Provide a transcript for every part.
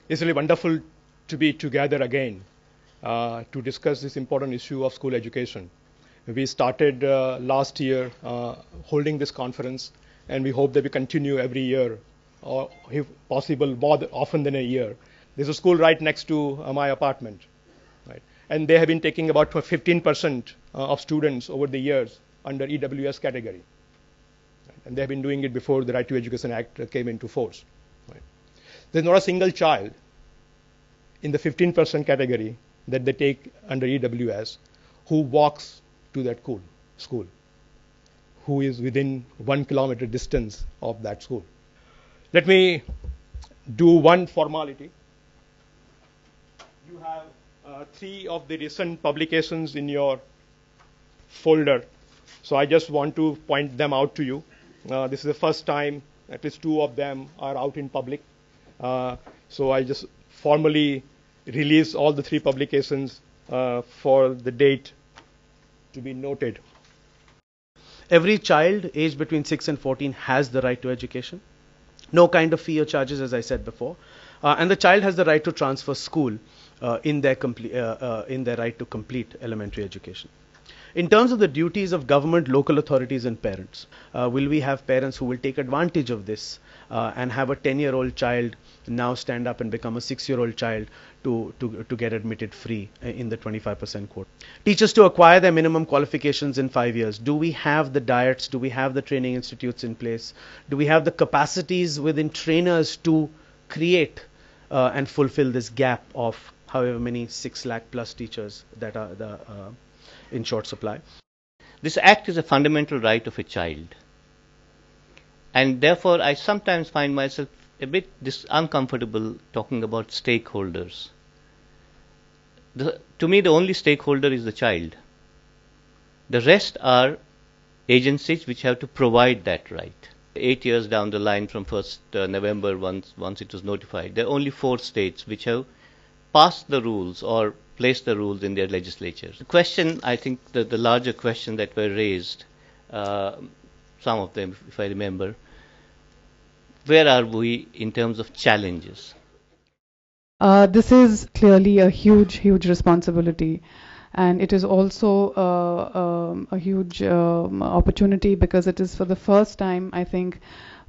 It's really wonderful to be together again to discuss this important issue of school education. We started last year holding this conference, and we hope that we continue every year, or if possible, more often than a year. There's a school right next to my apartment, right? And they have been taking about 15% of students over the years under EWS category. Right? And they have been doing it before the Right to Education Act came into force. Right? There's not a single child in the 15% category that they take under EWS who walks to that school, who is within 1 kilometer distance of that school. Let me do one formality. You have 3 of the recent publications in your folder, so I just want to point them out to you. This is the first time at least 2 of them are out in public. So I just formally release all the 3 publications for the date to be noted. Every child aged between 6 and 14 has the right to education. No kind of fee or charges, as I said before. And the child has the right to transfer school in their right to complete elementary education. In terms of the duties of government, local authorities and parents, will we have parents who will take advantage of this and have a 10-year-old child now stand up and become a 6-year-old child to get admitted free in the 25% quota? Teachers to acquire their minimum qualifications in 5 years. Do we have the diets? Do we have the training institutes in place? Do we have the capacities within trainers to create and fulfill this gap of however many 6 lakh plus teachers that are in short supply? This act is a fundamental right of a child, and therefore I sometimes find myself a bit uncomfortable talking about stakeholders. To me, the only stakeholder is the child. The rest are agencies which have to provide that right. 8 years down the line from 1st November, once it was notified, there are only 4 states which have passed the rules or placed the rules in their legislatures. The question, I think, the larger question that were raised, some of them, if I remember, where are we in terms of challenges? This is clearly a huge responsibility, and it is also a huge opportunity, because it is for the first time, I think,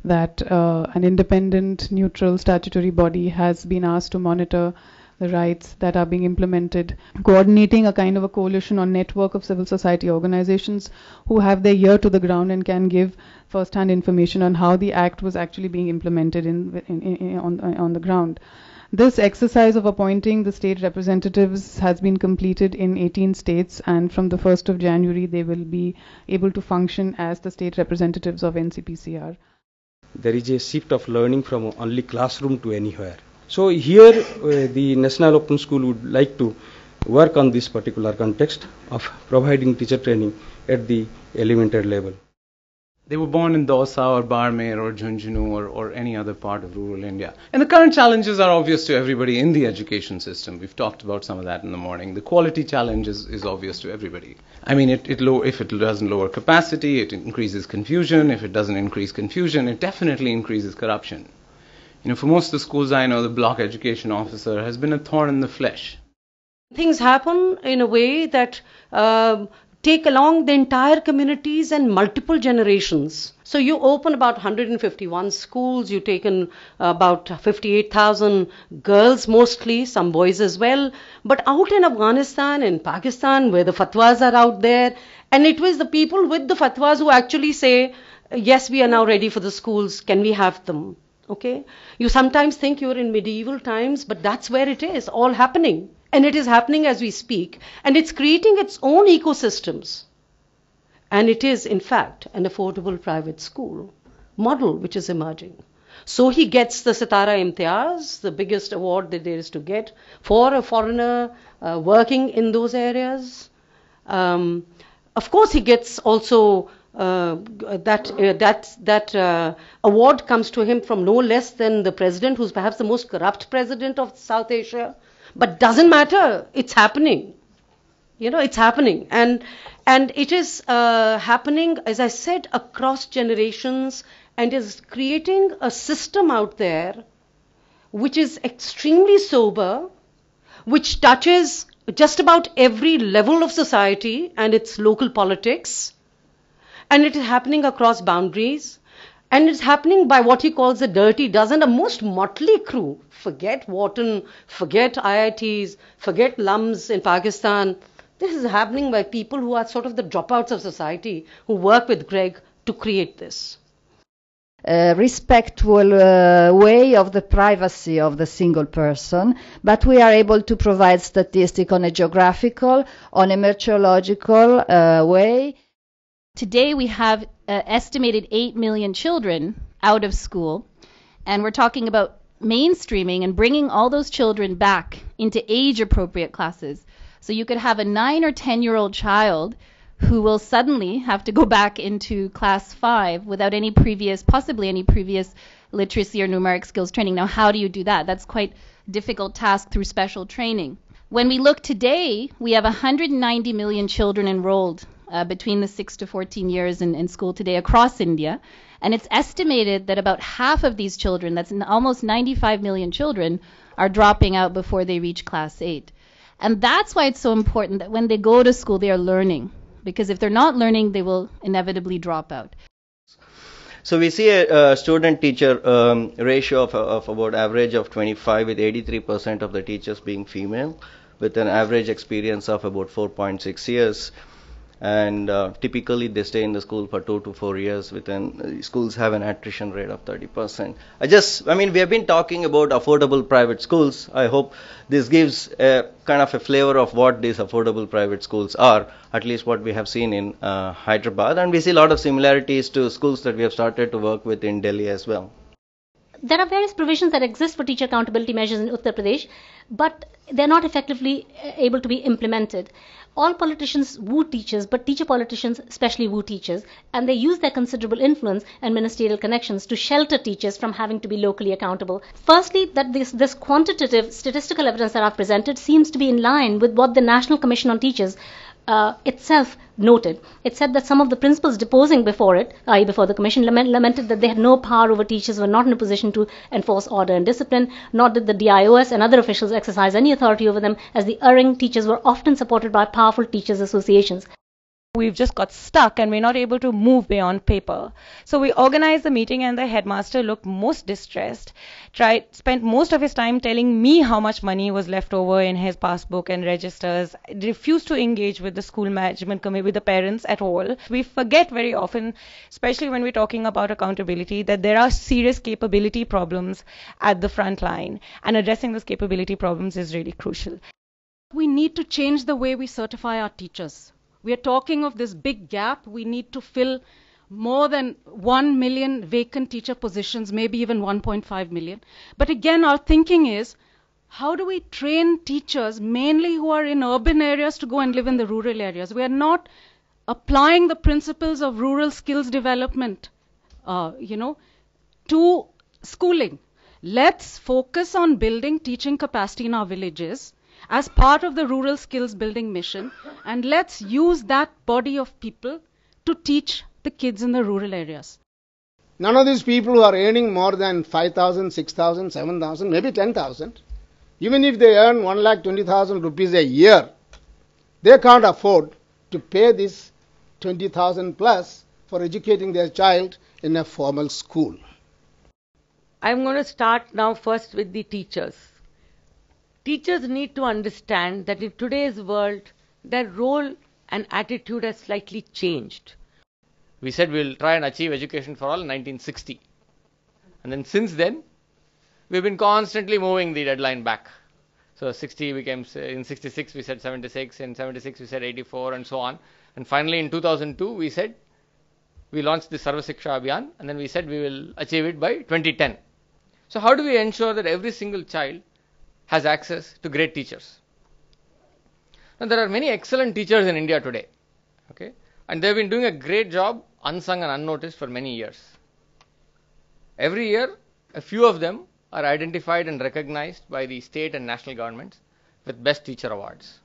that an independent, neutral statutory body has been asked to monitor the rights that are being implemented, coordinating a kind of a coalition or network of civil society organizations who have their ear to the ground and can give first-hand information on how the act was actually being implemented on the ground. This exercise of appointing the state representatives has been completed in 18 states, and from the 1st of January they will be able to function as the state representatives of NCPCR. There is a shift of learning from only classroom to anywhere. So here the National Open School would like to work on this particular context of providing teacher training at the elementary level. They were born in Dausa or Barmer or Jhunjhunu or any other part of rural India. And the current challenges are obvious to everybody in the education system. We've talked about some of that in the morning. The quality challenge is obvious to everybody. I mean, if it doesn't lower capacity, it increases confusion. If it doesn't increase confusion, it definitely increases corruption. You know, for most of the schools I know, the block education officer has been a thorn in the flesh. Things happen in a way that take along the entire communities and multiple generations. So you open about 151 schools, you've taken about 58,000 girls mostly, some boys as well. But out in Afghanistan and Pakistan, where the fatwas are out there, and it was the people with the fatwas who actually say, yes, we are now ready for the schools, can we have them? Okay, you sometimes think you're in medieval times, but that's where it is all happening. And it is happening as we speak. And it's creating its own ecosystems. And it is, in fact, an affordable private school model which is emerging. So he gets the Sitara Imtiaz, the biggest award that there is to get for a foreigner working in those areas. Of course, he gets also that award comes to him from no less than the president, who's perhaps the most corrupt president of South Asia. But doesn't matter, it's happening. You know, it's happening. And it is happening, as I said, across generations, and is creating a system out there which is extremely sober, which touches just about every level of society and its local politics, and it is happening across boundaries, and it's happening by what he calls the dirty dozen, a most motley crew. Forget Wharton, forget IITs, forget LUMs in Pakistan. This is happening by people who are sort of the dropouts of society, who work with Greg to create this. Respectful way of the privacy of the single person, but we are able to provide statistics on a geographical, on a meteorological way. Today we have estimated 8 million children out of school, and we're talking about mainstreaming and bringing all those children back into age-appropriate classes. So you could have a 9 or 10-year-old child who will suddenly have to go back into class 5 without possibly any previous literacy or numeric skills training. Now, how do you do that? That's quite a difficult task through special training. When we look today, we have 190 million children enrolled between the 6 to 14 years in school today across India. And it's estimated that about half of these children, that's almost 95 million children, are dropping out before they reach class 8. And that's why it's so important that when they go to school, they are learning. Because if they're not learning, they will inevitably drop out. So we see a student-teacher ratio of about average of 25, with 83% of the teachers being female, with an average experience of about 4.6 years. And typically they stay in the school for 2 to 4 years. Schools have an attrition rate of 30%. We have been talking about affordable private schools. I hope this gives a kind of a flavor of what these affordable private schools are, at least what we have seen in Hyderabad. And we see a lot of similarities to schools that we have started to work with in Delhi as well. There are various provisions that exist for teacher accountability measures in Uttar Pradesh, but they're not effectively able to be implemented. All politicians woo teachers, but teacher politicians especially woo teachers, and they use their considerable influence and ministerial connections to shelter teachers from having to be locally accountable. Firstly, that this quantitative statistical evidence that I've presented seems to be in line with what the National Commission on Teachers itself noted. It said that some of the principals deposing before it, before the commission, lamented that they had no power over teachers, were not in a position to enforce order and discipline, nor did the DIOS and other officials exercise any authority over them, as the erring teachers were often supported by powerful teachers' associations. We've just got stuck and we're not able to move beyond paper. So we organized the meeting and the headmaster looked most distressed, spent most of his time telling me how much money was left over in his passbook and registers, refused to engage with the school management committee, with the parents at all. We forget very often, especially when we're talking about accountability, that there are serious capability problems at the front line, and addressing those capability problems is really crucial. We need to change the way we certify our teachers. We are talking of this big gap. We need to fill more than 1 million vacant teacher positions, maybe even 1.5 million. But again, our thinking is, how do we train teachers, mainly who are in urban areas, to go and live in the rural areas? We are not applying the principles of rural skills development, to schooling. Let's focus on building teaching capacity in our villages as part of the rural skills building mission, and let's use that body of people to teach the kids in the rural areas. None of these people who are earning more than 5,000, 6,000, 7,000, maybe 10,000, even if they earn 1,20,000 rupees a year, they can't afford to pay this 20,000 plus for educating their child in a formal school. I'm going to start now first with the teachers. Teachers need to understand that in today's world, their role and attitude has slightly changed. We said we'll try and achieve education for all in 1960. And then since then, we've been constantly moving the deadline back. So 60 became, in 66 we said 76, in 76 we said 84, and so on. And finally in 2002 we launched the Sarva Shiksha Abhiyan, and then we said we will achieve it by 2010. So how do we ensure that every single child has access to great teachers? Now, there are many excellent teachers in India today, okay, and they've been doing a great job, unsung and unnoticed, for many years. Every year, a few of them are identified and recognized by the state and national governments with Best Teacher Awards.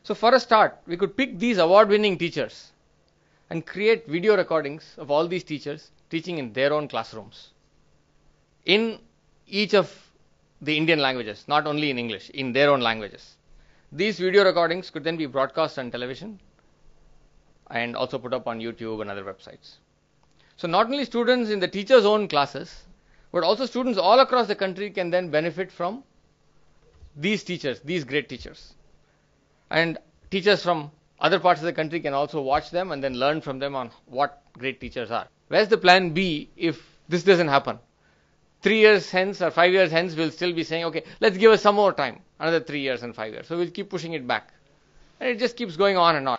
So for a start, we could pick these award-winning teachers and create video recordings of all these teachers teaching in their own classrooms. In each of the Indian languages, not only in English, in their own languages. These video recordings could then be broadcast on television and also put up on YouTube and other websites. So not only students in the teacher's own classes, but also students all across the country can then benefit from these teachers, these great teachers. And teachers from other parts of the country can also watch them and then learn from them on what great teachers are. Where's the plan B if this doesn't happen? 3 years hence or 5 years hence, we'll still be saying, okay, let's give us some more time, another 3 years and 5 years. So we'll keep pushing it back. And it just keeps going on and on.